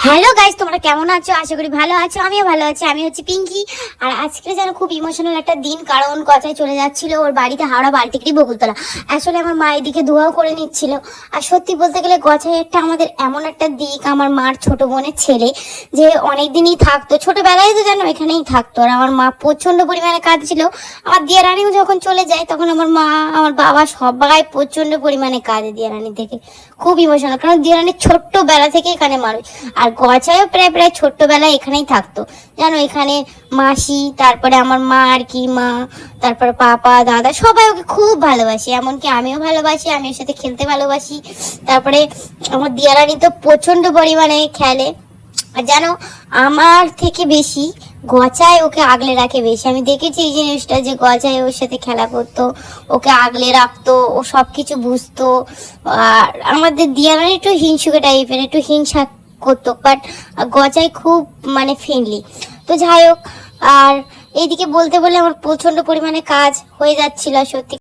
Hello guys, তোমরা কেমন আছো? আশা করি ভালো আছো। আমিও ভালো আছি। আমি হচ্ছে পিঙ্কি। আর আজকে যেন খুব ইমোশনাল একটা দিন, কারণ কথায় চলে যাচ্ছিল ওর বাড়িতে, হাওড়া বালতিকড়ি বকুলতলা। আসলে আমার মা এদিকে ধোয়াও করে নিচ্ছিল। আর সত্যি বলতে গেলে গছাই একটা আমাদের এমন একটা দিক, আমার মার ছোট বোনের ছেলে, যে অনেক দিনই থাকতো, ছোটবেলায় তো যেন এখানেই থাকতো। আর আমার মা প্রচন্ড পরিমাণে কাঁদছিল। আমার দিয়ারানিও যখন চলে যায় তখন আমার মা, আমার বাবা সবাই প্রচন্ড পরিমাণে কাঁদে দিয়ারানি থেকে। খুব ইমোশনাল, কারণ দিয়ারানির ছোট্টবেলা থেকে এখানে মানুষ। আর গছায়ও প্রায় প্রায় ছোট্টবেলায় এখানেই থাকতো, জানো। এখানে মাসি, তারপরে আমার মা আর কি মা, তারপরে পাপা দাদা সবাই ওকে খুব ভালোবাসে, এমনকি আমিও ভালোবাসি, আমি ওর সাথে খেলতে ভালোবাসি। তারপরে আমার দিয়ারানি তো প্রচন্ড পরিমাণে খেলে। আর জানো, আমার থেকে বেশি গছায় ওকে আগলে রাখে বেশি। আমি দেখেছি এই জিনিসটা, যে গছায় ওর সাথে খেলা করতো, ওকে আগলে রাখতো, ও সব কিছু বুঝতো। আর আমাদের দিয়ারানি একটু হিংসুকে টাইপের, একটু হিংসা করতো, বাট গজাই খুব মানে ফ্রেন্ডলি। তো যাই হোক, আর এইদিকে বলতে বলে আমার প্রচন্ড পরিমাণে কাজ হয়ে যাচ্ছিল সত্যি।